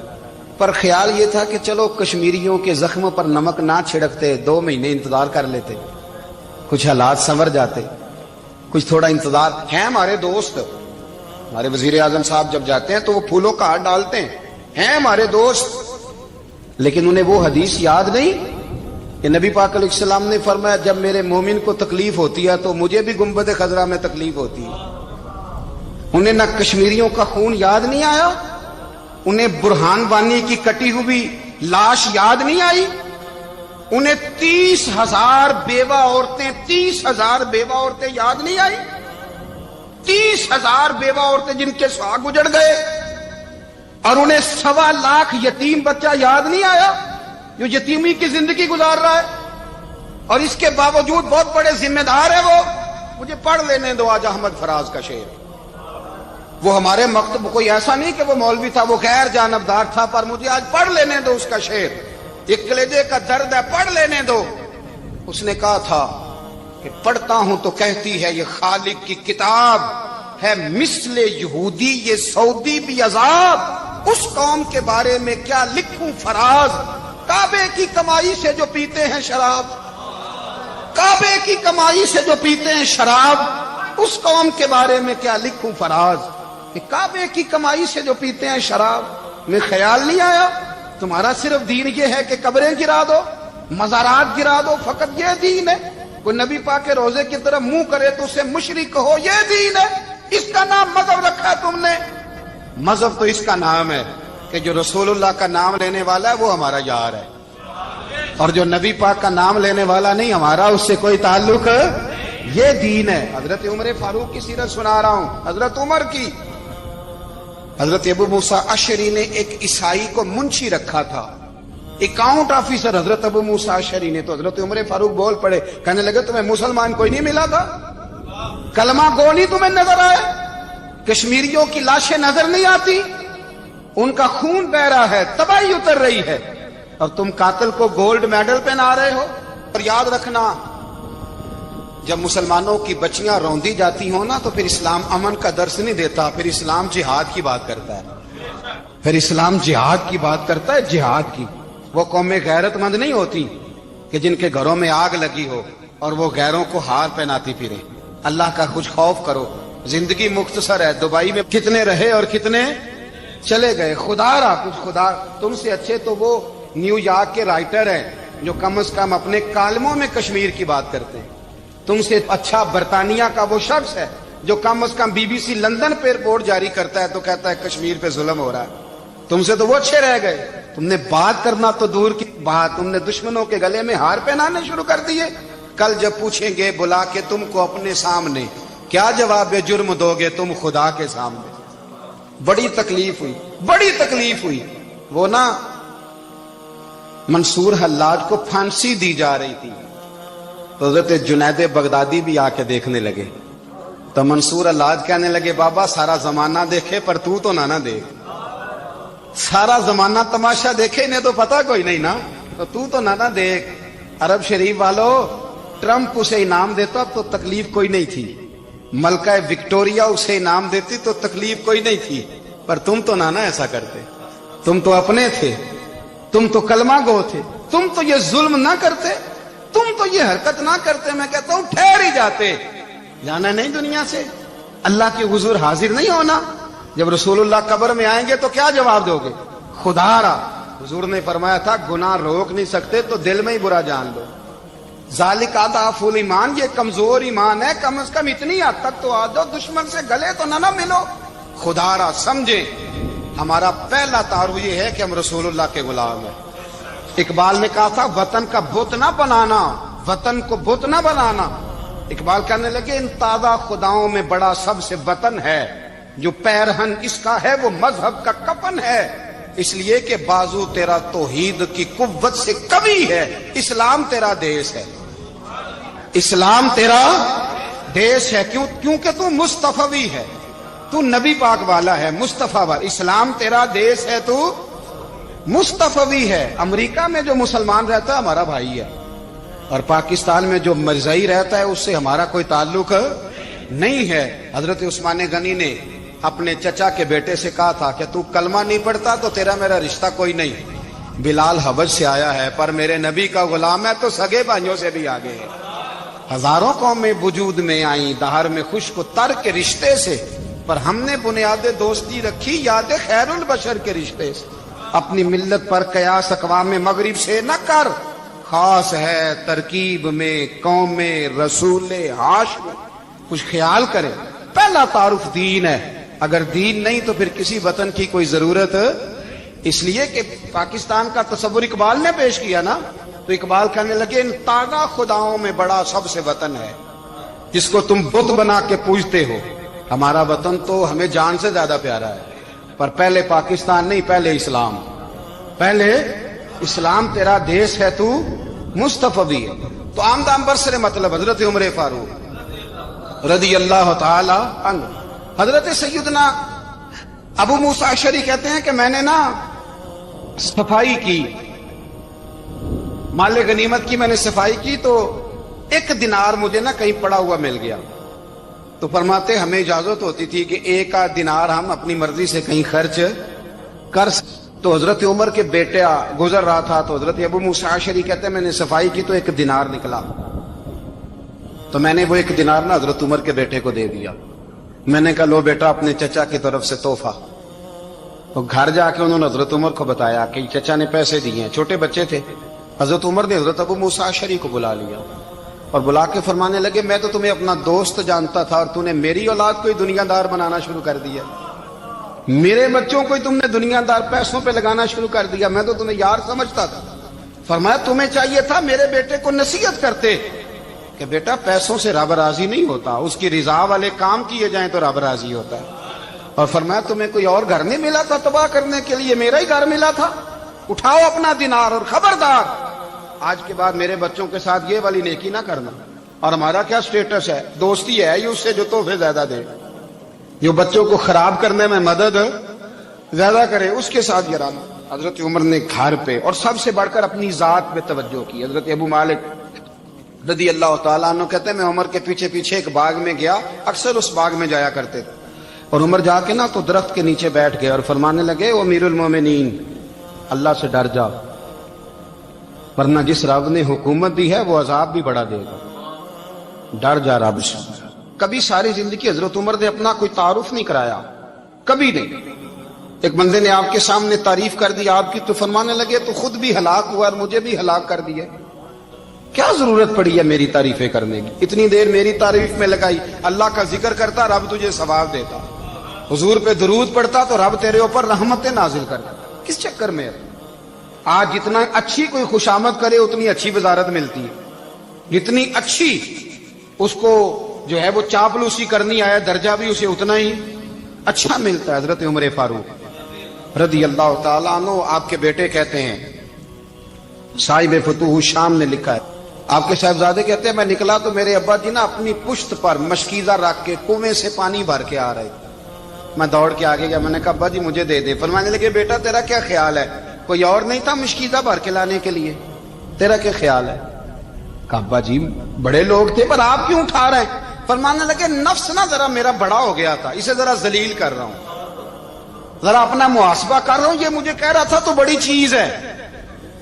پر خیال یہ تھا کہ چلو کشمیریوں کے زخم پر نمک نہ چھڑکتے، 2 مہینے انتظار کر لیتے، کچھ حالات سنور جاتے، کچھ تھوڑا انتظار. ہیں ہمارے دوست، ہمارے وزیر اعظم صاحب جب جاتے ہیں تو وہ پھولوں کا ہار ڈالتے ہیں ہمارے دوست. لیکن انہیں وہ حدیث یاد نہیں کہ نبی پاک علیہ السلام نے فرمایا جب میرے مومن کو تکلیف ہوتی ہے تو مجھے بھی گنبد خضرا میں تکلیف ہوتی ہے. انہیں نہ کشمیریوں کا خون یاد نہیں آیا، انہیں برہان وانی کی کٹی ہوئی لاش یاد نہیں آئی، انہیں 30,000 بیوہ عورتیں یاد نہیں آئی. 30,000 بیوہ عورتیں جن کے سہاگ اجڑ گئے، اور انہیں 1.25 لاکھ یتیم بچہ یاد نہیں آیا جو یتیمی کی زندگی گزار رہا ہے. اور اس کے باوجود بہت بڑے ذمہ دار ہے وہ. مجھے پڑھ لینے دو آج احمد فراز کا شعر. وہ ہمارے مکتب کوئی ایسا نہیں کہ وہ مولوی تھا، وہ غیر جانبدار تھا، پر مجھے آج پڑھ لینے دو اس کا شعر. ایک کلیجے کا درد ہے، پڑھ لینے دو. اس نے کہا تھا کہ پڑھتا ہوں تو کہتی ہے یہ خالق کی کتاب ہے، مثل یہودی یہ سعودی بھی عذاب. اس قوم کے بارے میں کیا لکھوں فراز، کعبے کی کمائی سے جو پیتے ہیں شراب. کعبے کی کمائی سے جو پیتے ہیں شراب، اس قوم کے بارے میں کیا لکھوں فراز. کہ کعبے کی کمائی سے جو پیتے ہیں شراب. میں خیال نہیں آیا تمہارا صرف دین یہ ہے کہ قبریں گرا دو، مزارات گرا دو، فقط یہ دین ہے؟ کوئی نبی پاک کے روزے کی طرف منہ کرے تو اسے مشرک کہو، یہ دین ہے؟ اس کا نام مذہب رکھا ہے تم نے. مذہب تو اس کا نام ہے کہ جو رسول اللہ کا نام لینے والا ہے وہ ہمارا یار ہے، اور جو نبی پاک کا نام لینے والا نہیں، ہمارا اس سے کوئی تعلق ہے. یہ دین ہے. حضرت عمر فاروق کی سیرت سنا رہا ہوں، حضرت عمر کی. حضرت ابو موسیٰ اشعری نے ایک عیسائی کو منشی رکھا تھا، اکاؤنٹ آفیسر حضرت ابو موسیٰ اشعری نے. تو حضرت عمر فاروق بول پڑے، کہنے لگے تمہیں مسلمان کوئی نہیں ملا تھا؟ کلمہ گو نہیں تمہیں نظر آئے؟ کشمیریوں کی لاشیں نظر نہیں آتی؟ ان کا خون بہ رہا ہے، تباہی اتر رہی ہے، اور تم قاتل کو گولڈ میڈل پہنا رہے ہو. اور یاد رکھنا، جب مسلمانوں کی بچیاں روندی جاتی ہوں نا تو پھر اسلام امن کا درس نہیں دیتا، پھر اسلام جہاد کی بات کرتا ہے. پھر اسلام جہاد کی بات کرتا ہے، جہاد کی. وہ قومیں غیرت مند نہیں ہوتی کہ جن کے گھروں میں آگ لگی ہو اور وہ غیروں کو ہار پہناتی پھرے. اللہ کا کچھ خوف کرو. زندگی مختصر ہے. دبئی میں کتنے رہے اور کتنے چلے گئے. خدا را کچھ خدا تم سے اچھے تو وہ نیو یارک کے رائٹر ہیں جو کم از کم اپنے کالموں میں کشمیر کی بات کرتے ہیں. تم سے اچھا برطانیہ کا وہ شخص ہے جو کم از کم BBC لندن پہ رپورٹ جاری کرتا ہے تو کہتا ہے کشمیر پہ ظلم ہو رہا ہے. تم سے تو وہ اچھے رہ گئے. تم نے بات کرنا تو دور کی بات، تم نے دشمنوں کے گلے میں ہار پہنانے شروع کر دیے. کل جب پوچھیں گے بلا کے تم کو اپنے سامنے، کیا جواب جرم دو گے تم خدا کے سامنے؟ بڑی تکلیف ہوئی، بڑی تکلیف ہوئی. وہ نا منصور حلاج کو پھانسی دی جا رہی تھی تو حضرت جنید بغدادی بھی آ کے دیکھنے لگے. تو منصور حلاج کہنے لگے بابا سارا زمانہ دیکھے پر تو نہ دیکھ. سارا زمانہ تماشا دیکھے انہیں تو پتہ کوئی نہیں نا، تو نہ دیکھ. عرب شریف والو، ٹرمپ اسے انعام دیتا تو تکلیف کوئی نہیں تھی، ملکہ وکٹوریا اسے انعام دیتی تو تکلیف کوئی نہیں تھی، پر تم تو نہ ایسا کرتے. تم تو اپنے تھے، تم تو کلمہ گو تھے، تم تو یہ ظلم نہ کرتے، تم تو یہ حرکت نہ کرتے. میں کہتا ہوں ٹھہر ہی جاتے. جانا نہیں دنیا سے، اللہ کے حضور حاضر نہیں ہونا. جب رسول اللہ قبر میں آئیں گے تو کیا جواب دو گے؟ خدا را حضور نے فرمایا تھا گناہ روک نہیں سکتے تو دل میں ہی برا جان لو. ذالک اضعف الایمان، یہ کمزور ایمان ہے. کم از کم اتنی حد تک تو آ جاؤ، دشمن سے گلے تو نہ ملو. خدا را سمجھے ہمارا پہلا تعارف یہ ہے کہ ہم رسول اللہ کے غلام ہیں. اقبال نے کہا تھا وطن کا بت نہ بنانا، وطن کو بت نہ بنانا. اقبال کہنے لگے ان تازہ خداؤں میں بڑا سب سے وطن ہے، جو پیرہن اس کا ہے وہ مذہب کا کفن ہے. اس لیے کہ بازو تیرا توحید کی قوت سے کمی ہے. اسلام تیرا دیس ہے, اسلام تیرا دیس ہے. کیونکہ تو مصطفی ہے, تو نبی پاک والا ہے, مصطفیٰ والا. اسلام تیرا دیس ہے, تو مصطفی ہے. امریکہ میں جو مسلمان رہتا ہے ہمارا بھائی ہے, اور پاکستان میں جو مرزائی رہتا ہے اس سے ہمارا کوئی تعلق نہیں ہے. حضرت عثمان غنی نے اپنے چچا کے بیٹے سے کہا تھا کہ تو کلمہ نہیں پڑھتا تو تیرا میرا رشتہ کوئی نہیں. بلال حبش سے آیا ہے پر میرے نبی کا غلام ہے تو سگے بھائیوں سے بھی آگے ہے. ہزاروں قومیں وجود میں آئیں دہر میں خشک و تر کے رشتے سے, پر ہم نے بنیاد دوستی رکھی یاد خیر البشر کے رشتے سے. اپنی ملت پر قیاس اقوام مغرب سے نہ کر, خاص ہے ترکیب میں قوم رسول ہاشم. کچھ خیال کرے, پہلا تعارف دین ہے, اگر دین نہیں تو پھر کسی وطن کی کوئی ضرورت. اس لیے کہ پاکستان کا تصور اقبال نے پیش کیا نا, تو اقبال کہنے لگے ان تازہ خداؤں میں بڑا سب سے وطن ہے جس کو تم بت بنا کے پوجتے ہو. ہمارا وطن تو ہمیں جان سے زیادہ پیارا ہے, پر پہلے پاکستان نہیں, پہلے اسلام. پہلے اسلام تیرا دیس ہے, تو مصطفی ہے. تو آمدام برسر مطلب حضرت عمر فاروق رضی اللہ تعالی عنہ. حضرت سیدنا ابو موسیٰ اشعری کہتے ہیں کہ میں نے نا صفائی کی, مال غنیمت کی میں نے صفائی کی, تو 1 دینار مجھے نا کہیں پڑا ہوا مل گیا. تو فرماتے ہمیں اجازت ہوتی تھی کہ 1 دینار ہم اپنی مرضی سے کہیں خرچ کر. تو حضرت عمر کے بیٹا گزر رہا تھا, تو حضرت ابو موسیٰ اشعری کہتے ہیں میں نے صفائی کی تو 1 دینار نکلا, تو میں نے وہ 1 دینار نا حضرت عمر کے بیٹے کو دے دیا. میں نے کہا لو بیٹا اپنے چچا کی طرف سے تحفہ. تو گھر جا کے انہوں نے حضرت عمر کو بتایا کہ چچا نے پیسے دیے ہیں, چھوٹے بچے تھے. حضرت عمر نے حضرت ابو موسیٰ اشعری کو بلا لیا اور بلا کے فرمانے لگے میں تو تمہیں اپنا دوست جانتا تھا اور تو نے میری اولاد کو ہی دنیا دار بنانا شروع کر دیا, میرے بچوں کو ہی تم نے دنیا دار پیسوں پہ لگانا شروع کر دیا, میں تو تمہیں یار سمجھتا تھا. فرمایا تمہیں چاہیے تھا میرے بیٹے کو نصیحت کرتے کہ بیٹا پیسوں سے رب راضی نہیں ہوتا, اس کی رضا والے کام کیے جائیں تو رب راضی ہوتا ہے. اور فرمایا تمہیں کوئی اور گھر نہیں ملا تھا تباہ کرنے کے لیے, میرا ہی گھر ملا تھا, اٹھاؤ اپنا دینار اور خبردار آج کے بعد میرے بچوں کے ساتھ یہ والی نیکی نہ کرنا. اور ہمارا کیا سٹیٹس ہے, دوستی ہے یہ اس سے جو تحفے زیادہ دے, جو بچوں کو خراب کرنے میں مدد زیادہ کرے اس کے ساتھ گرانا. حضرت عمر نے گھر پہ اور سب سے بڑھ کر اپنی ذات پہ توجہ کی. حضرت ابو مالک رضی اللہ تعالیٰ عنہ کہتے ہیں میں عمر کے پیچھے پیچھے ایک باغ میں گیا, اکثر اس باغ میں جایا کرتے تھے, اور عمر جا کے نا تو درخت کے نیچے بیٹھ گئے اور فرمانے لگے او امیر المومنین اللہ سے ڈر جا, ورنہ جس رب نے حکومت دی ہے وہ عذاب بھی بڑا دے گا, ڈر جا رب سے. کبھی ساری زندگی حضرت عمر نے اپنا کوئی تعارف نہیں کرایا, کبھی نہیں. ایک بندے نے آپ کے سامنے تعریف کر دی آپ کی تو فرمانے لگے تو خود بھی ہلاک ہوا اور مجھے بھی ہلاک کر دیا, کیا ضرورت پڑی ہے میری تعریفیں کرنے کی, اتنی دیر میری تعریف میں لگائی, اللہ کا ذکر کرتا رب تجھے ثواب دیتا, حضور پہ درود پڑھتا تو رب تیرے اوپر رحمتیں نازل کرتا. کس چکر میں ہے؟ آج جتنا اچھی کوئی خوشامد کرے اتنی اچھی وزارت ملتی ہے, جتنی اچھی اس کو جو ہے وہ چاپلوسی کرنی آیا درجہ بھی اسے اتنا ہی اچھا ملتا ہے. حضرت عمر فاروق رضی اللہ تعالیٰ عنہ آپ کے بیٹے کہتے ہیں, صاحب فتوح شام نے لکھا ہے, آپ کے صاحبزادے کہتے ہیں میں نکلا تو میرے ابا جی نا اپنی پشت پر مشکیزہ رکھ کے کنویں سے پانی بھر کے آ رہے, میں دوڑ کے آگے گیا, میں نے کہا ابا جی مجھے دے دے. فرمانے لگے بیٹا تیرا کیا خیال ہے, کوئی اور نہیں تھا مشکیزہ بھر کے لانے کے لیے, تیرا کیا خیال ہے؟ کہا ابا جی بڑے لوگ تھے پر آپ کیوں اٹھا رہے ہیں؟ فرمانے لگے نفس نا ذرا میرا بڑا ہو گیا تھا, اسے ذرا ذلیل کر رہا ہوں, ذرا اپنا محاسبہ کر رہا ہوں, یہ مجھے کہہ رہا تھا تو بڑی چیز ہے,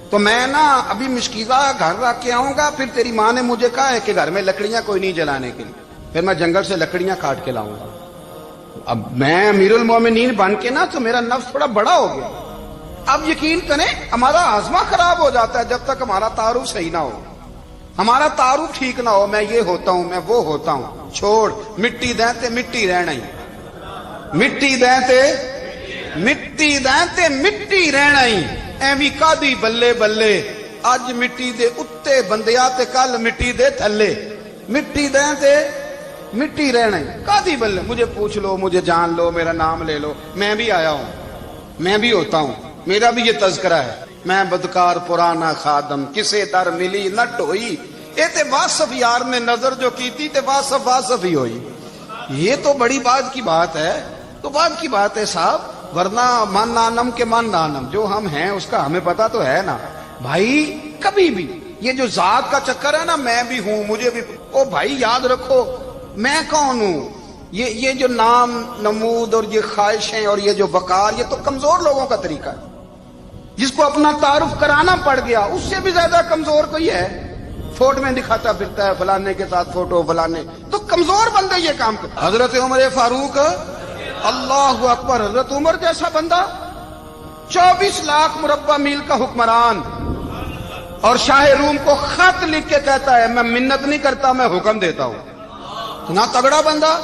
تو میں نا ابھی مشکیزہ گھر رکھ کے آؤں گا, پھر تیری ماں نے مجھے کہا ہے کہ گھر میں لکڑیاں کوئی نہیں جلانے کے لیے, پھر میں جنگل سے لکڑیاں کاٹ کے لاؤں گا. اب میں امیر المومنین بن کے نا تو میرا نفس تھوڑا بڑا ہو گیا. اب یقین کریں ہمارا ہاضمہ خراب ہو جاتا ہے جب تک ہمارا تعارف صحیح نہ ہو, ہمارا تعارف ٹھیک نہ ہو, میں یہ ہوتا ہوں میں وہ ہوتا ہوں, چھوڑ مٹی دیں تے مٹی رہنا ہی, مٹی دیں تے مٹی دیں تے مٹی رہنا ہی, ایویں کادی بلے بلے اج مٹی دے اتے بندیا تے کل مٹی دے تھلے, مٹی دیں تے مٹی رہنا ہی, کادی بلے. مجھے پوچھ لو, مجھے جان لو, میرا نام لے لو, میں بھی آیا ہوں, میں بھی ہوتا ہوں, میرا بھی یہ تذکرہ ہے، میں بدکار پرانا خادم، کسے در ملی نہ ٹوئی، اے تے واصف یار نے نظر جو کی تھی تے واصف واصف ہی ہوئی۔ یہ تو بڑی بات کی بات ہے، تو بات کی بات ہے صاحب، ورنہ من نانم کے من نانم، جو ہم ہیں اس کا ہمیں پتا تو ہے نا بھائی۔ کبھی بھی یہ جو ذات کا چکر ہے نا، میں بھی ہوں مجھے بھی، او بھائی یاد رکھو میں کون ہوں۔ یہ جو نام نمود اور یہ خواہشیں اور یہ جو وقار، یہ تو کمزور لوگوں کا طریقہ ہے۔ جس کو اپنا تعارف کرانا پڑ گیا اس سے بھی زیادہ کمزور کوئی ہے؟ فوٹو میں دکھاتا پھرتا ہے فلانے کے ساتھ فوٹو، فلانے، تو کمزور بندے یہ کام کرتے۔ حضرت عمر فاروق، اللہ اکبر، حضرت عمر جیسا بندہ، 24 لاکھ مربع میل کا حکمران، اور شاہ روم کو خط لکھ کے کہتا ہے میں منت نہیں کرتا، میں حکم دیتا ہوں۔ اتنا تگڑا بندہ۔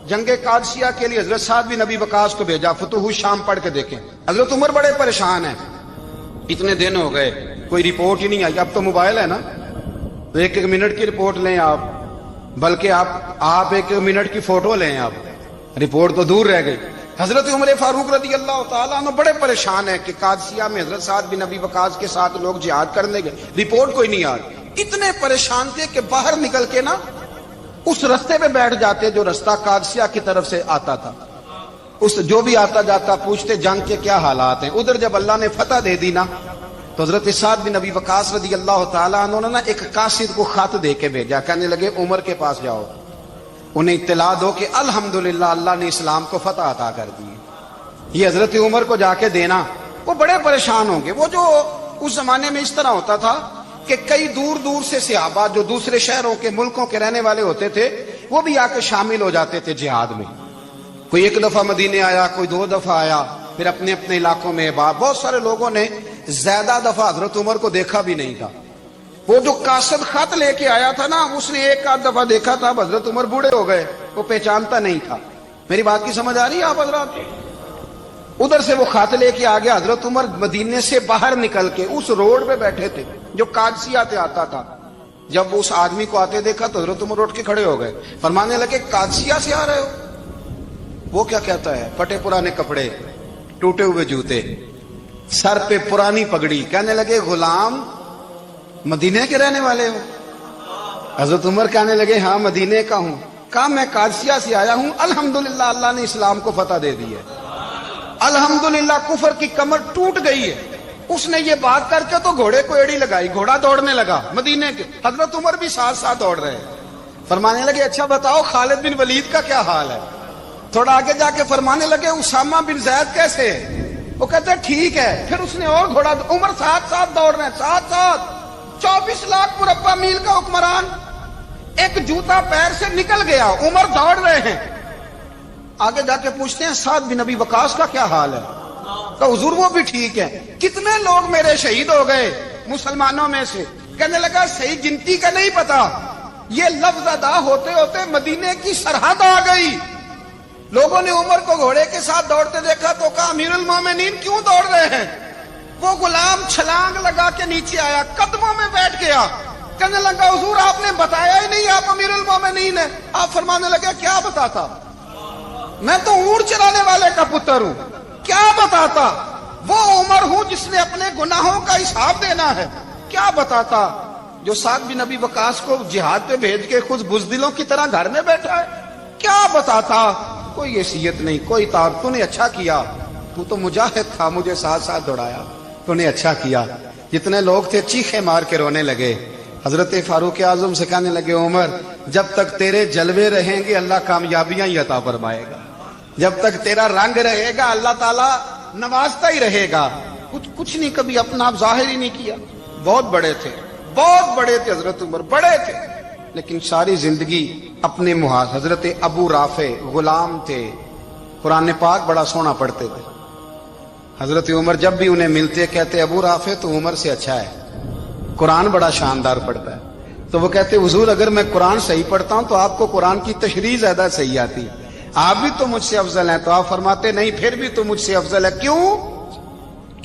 جنگ قادسیہ کے لیے حضرت سعد بن ابی وقاص کو بھیجا، فتوح الشام پڑھ کے دیکھیں۔ حضرت عمر بڑے پریشان ہیں، اتنے دن ہو گئے کوئی رپورٹ ہی نہیں آئی۔ اب تو موبائل ہے نا، تو ایک ایک منٹ کی رپورٹ لیں آپ، بلکہ آپ ایک ایک منٹ کی فوٹو لیں، آپ رپورٹ تو دور رہ گئی۔ حضرت عمر فاروق رضی اللہ تعالیٰ عنہ بڑے پریشان ہیں کہ قادسیہ میں حضرت سعد بن ابی وقاص کے ساتھ لوگ جہاد کرنے گئے، رپورٹ کوئی نہیں آ رہی۔ اتنے پریشان تھے کہ باہر نکل کے نا اس رستے پہ بیٹھ جاتے جو رستہ قادسیہ کی طرف سے آتا تھا، اس جو بھی آتا جاتا پوچھتے جنگ کے کیا حالات ہیں۔ ادھر جب اللہ نے فتح دے دی نا، تو حضرت سعد بن ابی وقاص رضی اللہ تعالیٰ عنہ نے ایک قاصد کو خط دے کے بھیجا، کہنے لگے عمر کے پاس جاؤ، انہیں اطلاع دو کہ الحمدللہ اللہ نے اسلام کو فتح عطا کر دی۔ یہ حضرت عمر کو جا کے دینا، وہ بڑے پریشان ہوں گے۔ وہ جو اس زمانے میں اس طرح ہوتا تھا کہ کئی دور دور سے صحابہ جو دوسرے شہروں کے ملکوں کے رہنے والے ہوتے تھے، وہ بھی آ کے شامل ہو جاتے تھے جہاد میں۔ کوئی ایک دفعہ مدینے آیا، کوئی 2 دفعہ آیا، پھر اپنے اپنے علاقوں میں۔ بہت سارے لوگوں نے زیادہ دفعہ حضرت عمر کو دیکھا بھی نہیں تھا۔ وہ جو قاصد خط لے کے آیا تھا نا، اس نے 1 دفعہ دیکھا تھا، حضرت عمر بوڑھے ہو گئے، وہ پہچانتا نہیں تھا۔ میری بات کی سمجھ آ رہی ہے آپ حضرات؟ ادھر سے وہ خط لے کے آ گیا۔ حضرت عمر مدینے سے باہر نکل کے اس روڈ پہ بیٹھے تھے جو قادسیہ سے آتا تھا۔ جب اس آدمی کو آتے دیکھا تو حضرت عمر اٹھ کے کھڑے ہو گئے، فرمانے لگے قادسیہ سے آ رہے ہو؟ وہ کیا کہتا ہے؟ پھٹے پرانے کپڑے، ٹوٹے ہوئے جوتے، سر پہ پرانی پگڑی، کہنے لگے غلام مدینے کے رہنے والے ہو؟ حضرت عمر کہنے لگے ہاں مدینے کا ہوں۔ کہا میں قادسیہ سے آیا ہوں، الحمدللہ اللہ نے اسلام کو فتح دے دی ہے، الحمدللہ کفر کی کمر ٹوٹ گئی ہے۔ اس نے یہ بات کر کے تو گھوڑے کو ایڑی لگائی، گھوڑا دوڑنے لگا مدینے کے، حضرت عمر بھی ساتھ ساتھ دوڑ رہے ہیں۔ فرمانے لگے اچھا بتاؤ خالد بن ولید کا کیا حال ہے؟ تھوڑا آگے جا کے فرمانے لگے اسامہ بن زید کیسے ہے؟ وہ کہتے ہیں ٹھیک ہے۔ پھر اس نے اور گھوڑا، عمر ساتھ ساتھ دوڑ رہے ہیں، ساتھ ساتھ 24 لاکھ مربع میل کا حکمران، ایک جوتا پیر سے نکل گیا، عمر دوڑ رہے ہیں۔ آگے جا کے پوچھتے ہیں سعد بن ابی وقاص کا کیا حال ہے؟ کہ حضور وہ بھی ٹھیک ہے۔ کتنے لوگ میرے شہید ہو گئے مسلمانوں میں سے؟ کہنے لگا صحیح گنتی کا نہیں پتا، یہ لفظ ادا ہوتے ہوتے مدینے کی سرحد آ گئی۔ لوگوں نے عمر کو گھوڑے کے ساتھ دوڑتے دیکھا تو کہا امیر المومنین کیوں دوڑ رہے ہیں؟ وہ غلام چھلانگ لگا کے نیچے آیا، قدموں میں بیٹھ گیا، کہنے لگا حضور آپ نے بتایا ہی نہیں آپ امیر المومنین ہیں۔ آپ فرمانے لگے کیا بتاتا؟ میں تو اونٹ چلانے والے کا پتر ہوں، کیا بتاتا؟ وہ عمر ہوں جس نے اپنے گناہوں کا حساب دینا ہے، کیا بتاتا؟ جو سعد بن ابی وقاص کو جہاد پہ بھیج کے خود بزدلوں کی طرح گھر میں بیٹھا ہے، کیا بتاتا؟ کوئی حیثیت نہیں، کوئی تار۔ تو نے اچھا کیا، تو تو مجاہد تھا، مجھے ساتھ ساتھ دوڑایا، تو نے اچھا کیا۔ جتنے لوگ تھے چیخے مار کے رونے لگے۔ حضرت فاروق اعظم سے کہنے لگے عمر جب تک تیرے جلوے رہیں گے اللہ کامیابیاں ہی عطا فرمائے گا، جب تک تیرا رنگ رہے گا اللہ تعالیٰ نوازتا ہی رہے گا۔ کچھ نہیں کبھی اپنا آپ ظاہر ہی نہیں کیا۔ بہت بڑے تھے، بہت بڑے تھے حضرت عمر، بڑے تھے، لیکن ساری زندگی اپنے محاذ۔ حضرت ابو رافع غلام تھے، قرآن پاک بڑا سونا پڑھتے تھے۔ حضرت عمر جب بھی انہیں ملتے کہتے ابو رافع تو عمر سے اچھا ہے، قرآن بڑا شاندار پڑھتا ہے۔ تو وہ کہتے حضور اگر میں قرآن صحیح پڑھتا ہوں تو آپ کو قرآن کی تشریح زیادہ صحیح آتی، آپ بھی تو مجھ سے افضل ہیں۔ تو آپ فرماتے نہیں پھر بھی تو مجھ سے افضل ہے۔ کیوں؟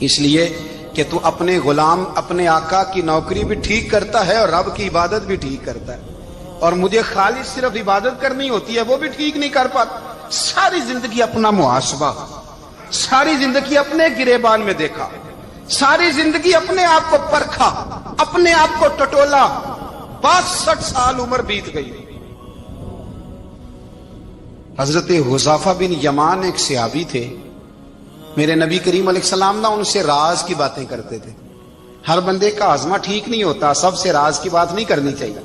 اس لیے کہ تو اپنے غلام اپنے آقا کی نوکری بھی ٹھیک کرتا ہے اور رب کی عبادت بھی ٹھیک کرتا ہے، اور مجھے خالص صرف عبادت کرنی ہوتی ہے وہ بھی ٹھیک نہیں کر پاتا۔ ساری زندگی اپنا محاسبہ، ساری زندگی اپنے گریبان میں دیکھا، ساری زندگی اپنے آپ کو پرکھا، اپنے آپ کو ٹٹولا، 62 سال عمر بیت گئی۔ حضرت حذیفہ بن یمان ایک صحابی تھے، میرے نبی کریم علیہ السلام نہ ان سے راز کی باتیں کرتے تھے۔ ہر بندے کا ہاضمہ ٹھیک نہیں ہوتا، سب سے راز کی بات نہیں کرنی چاہیے۔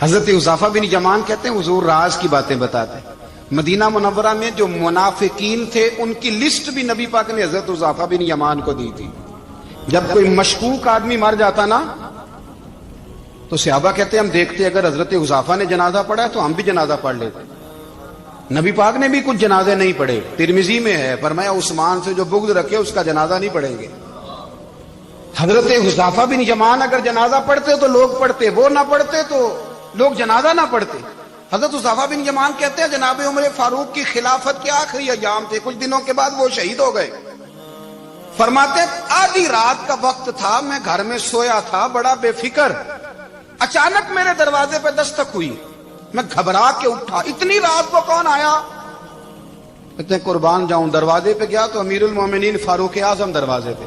حضرت حذیفہ بن یمان کہتے ہیں حضور راز کی باتیں بتاتے ہیں۔ مدینہ منورہ میں جو منافقین تھے ان کی لسٹ بھی نبی پاک نے حضرت حذیفہ بن یمان کو دی تھی۔ جب کوئی مشکوک آدمی مر جاتا نا تو صحابہ کہتے ہیں ہم دیکھتے اگر حضرت حذیفہ نے جنازہ پڑھا تو ہم بھی جنازہ پڑھ لیتے۔ نبی پاک نے بھی کچھ جنازے نہیں پڑھے، ترمذی میں ہے، فرمایا عثمان سے جو بغض رکھے اس کا جنازہ نہیں پڑھیں گے۔ حضرت حذیفہ بن یمان اگر جنازہ پڑھتے تو لوگ پڑھتے، وہ نہ پڑھتے تو لوگ جنازہ نہ پڑھتے۔ حضرت حذیفہ بن یمان کہتے ہیں جناب عمر فاروق کی خلافت کے آخری ایام تھے، کچھ دنوں کے بعد وہ شہید ہو گئے۔ فرماتے آدھی رات کا وقت تھا، میں گھر میں سویا تھا بڑا بے فکر، اچانک میرے دروازے پہ دستک ہوئی، میں گھبرا کے اٹھا، اتنی رات کو کون آیا؟ کہتے ہیں قربان جاؤں، دروازے پہ گیا تو امیر المومنین فاروق اعظم دروازے پہ۔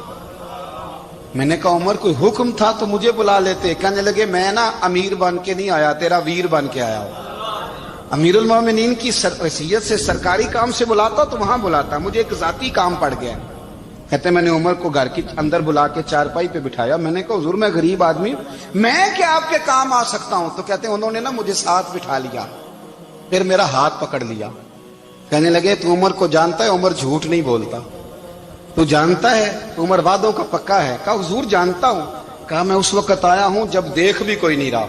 میں نے کہا عمر کوئی حکم تھا تو مجھے بلا لیتے۔ کہنے لگے میں نا امیر بن کے نہیں آیا، تیرا ویر بن کے آیا ہوں۔ امیر المومنین کی حیثیت سے سرکاری کام سے بلاتا تو وہاں بلاتا، مجھے ایک ذاتی کام پڑ گیا۔ کہتے میں نے عمر کو گھر کی اندر بلا کے چارپائی پہ بٹھایا، میں نے کہا حضور میں غریب آدمی ہوں، میں کیا آپ کے کام آ سکتا ہوں؟ تو کہتے ہیں انہوں نے نا مجھے ساتھ بٹھا لیا، پھر میرا ہاتھ پکڑ لیا، کہنے لگے تو عمر کو جانتا ہے؟ عمر جھوٹ نہیں بولتا۔ تو جانتا ہے؟ تو عمر وعدوں کا پکا ہے۔ کہا حضور جانتا ہوں۔ کہا میں اس وقت آیا ہوں جب دیکھ بھی کوئی نہیں رہا۔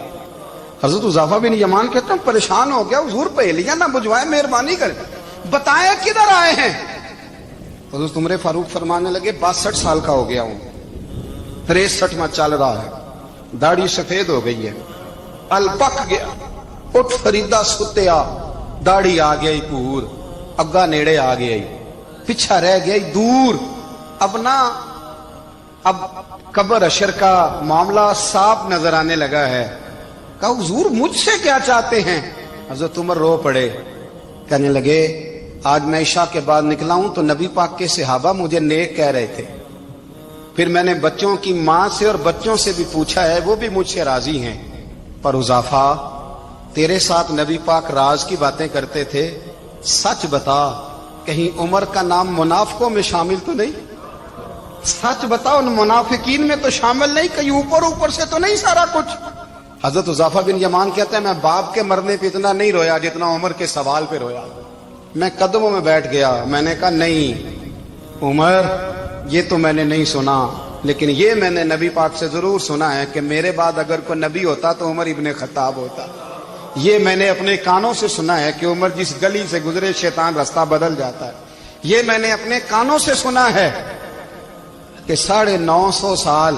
حضرت حذیفہ بن یمان کہتا ہوں پریشان ہو گیا، حضور پہلیاں نہ بجھوائے، مہربانی کر بتائیں کدھر آئے ہیں؟ حضرت عمر فاروق فرمانے لگے 62 سال کا ہو گیا ہوں، 63واں چل رہا ہے، داڑھی سفید ہو گئی ہے، الپک گیا، اٹھ فریدا ستیا، داڑھی آ گئی پور، اگا نیڑے آ گئی، پیچھا رہ گئی دور، اب قبر اشر کا معاملہ صاف نظر آنے لگا ہے۔ کہا حضور مجھ سے کیا چاہتے ہیں؟ حضرت عمر رو پڑے، کہنے لگے آج میں عشاء کے بعد نکلا ہوں تو نبی پاک کے صحابہ مجھے نیک کہہ رہے تھے، پھر میں نے بچوں کی ماں سے اور بچوں سے بھی پوچھا ہے، وہ بھی مجھ سے راضی ہیں، پر حذیفہ تیرے ساتھ نبی پاک راز کی باتیں کرتے تھے، سچ بتا کہیں عمر کا نام منافقوں میں شامل تو نہیں؟ سچ بتا ان منافقین میں تو شامل نہیں، کہیں اوپر اوپر سے تو نہیں سارا کچھ؟ حضرت حذیفہ بن یمان کہتے ہیں میں باپ کے مرنے پہ اتنا نہیں رویا جتنا عمر کے سوال پہ رویا۔ میں قدموں میں بیٹھ گیا، میں نے کہا نہیں عمر یہ تو میں نے نہیں سنا، لیکن یہ میں نے نبی پاک سے ضرور سنا ہے کہ میرے بعد اگر کوئی نبی ہوتا تو عمر ابن خطاب ہوتا۔ یہ میں نے اپنے کانوں سے سنا ہے کہ عمر جس گلی سے گزرے شیطان رستہ بدل جاتا ہے۔ یہ میں نے اپنے کانوں سے سنا ہے کہ 950 سال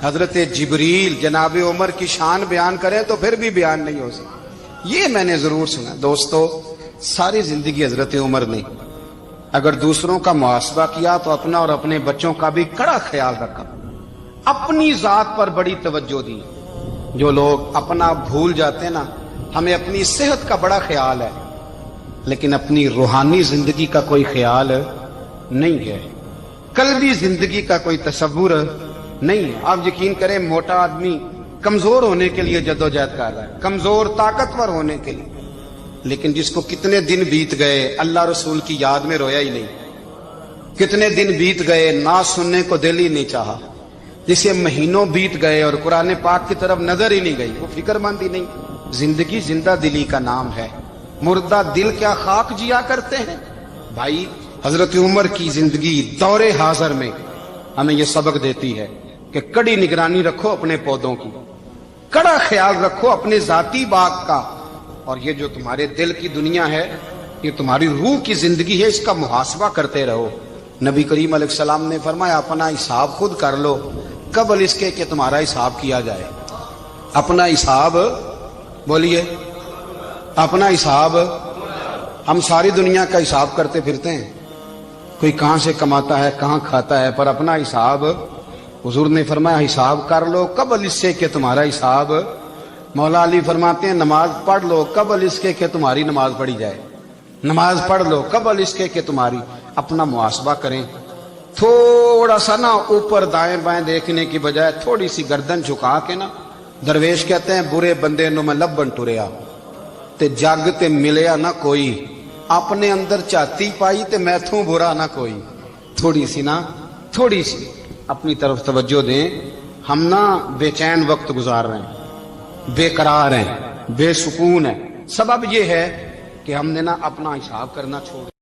حضرت جبریل جناب عمر کی شان بیان کرے تو پھر بھی بیان نہیں ہو سکتا۔ یہ میں نے ضرور سنا۔ دوستو ساری زندگی حضرت عمر نے اگر دوسروں کا محاسبہ کیا تو اپنا اور اپنے بچوں کا بھی کڑا خیال رکھا، اپنی ذات پر بڑی توجہ دی۔ جو لوگ اپنا بھول جاتے نا، ہمیں اپنی صحت کا بڑا خیال ہے لیکن اپنی روحانی زندگی کا کوئی خیال نہیں ہے، قلبی زندگی کا کوئی تصور نہیں ہے۔ آپ یقین کریں موٹا آدمی کمزور ہونے کے لیے جدوجہد کر رہا ہے، کمزور طاقتور ہونے کے لیے، لیکن جس کو کتنے دن بیت گئے اللہ رسول کی یاد میں رویا ہی نہیں، کتنے دن بیت گئے نہ سننے کو دل ہی نہیں چاہا، جسے مہینوں بیت گئے اور قرآن پاک کی طرف نظر ہی نہیں گئی، وہ فکر مند ہی نہیں۔ زندگی زندہ دلی کا نام ہے، مردہ دل کیا خاک جیا کرتے ہیں؟ بھائی حضرت عمر کی زندگی دور حاضر میں ہمیں یہ سبق دیتی ہے کہ کڑی نگرانی رکھو اپنے پودوں کی، کڑا خیال رکھو اپنے ذاتی باغ کا، اور یہ جو تمہارے دل کی دنیا ہے یہ تمہاری روح کی زندگی ہے، اس کا محاسبہ کرتے رہو۔ نبی کریم علیہ السلام نے فرمایا اپنا حساب خود کر لو قبل اس کے کہ تمہارا حساب کیا جائے۔ اپنا حساب بولیے، اپنا حساب۔ ہم ساری دنیا کا حساب کرتے پھرتے ہیں، کوئی کہاں سے کماتا ہے کہاں کھاتا ہے، پر اپنا حساب حضور نے فرمایا حساب کر لو قبل اس سے کہ تمہارا حساب۔ مولا علی فرماتے ہیں نماز پڑھ لو قبل اس کے کہ تمہاری نماز پڑھی جائے، نماز پڑھ لو قبل اس کے کہ تمہاری۔ اپنا محاسبہ کریں. تھوڑا سا نا اوپر دائیں بائیں دیکھنے کی بجائے تھوڑی سی گردن جھکا کے نا. درویش کہتے ہیں برے بندے نو میں لبن ٹریا تے جگ تے ملیا نہ کوئی, اپنے اندر چاتی پائی تے میں تھوں برا نہ کوئی. تھوڑی سی اپنی طرف توجہ دیں. ہم نا بے چین وقت گزار رہے ہیں, بے قرار ہیں, بے سکون ہیں. سبب یہ ہے کہ ہم نے نا اپنا حساب کرنا چھوڑ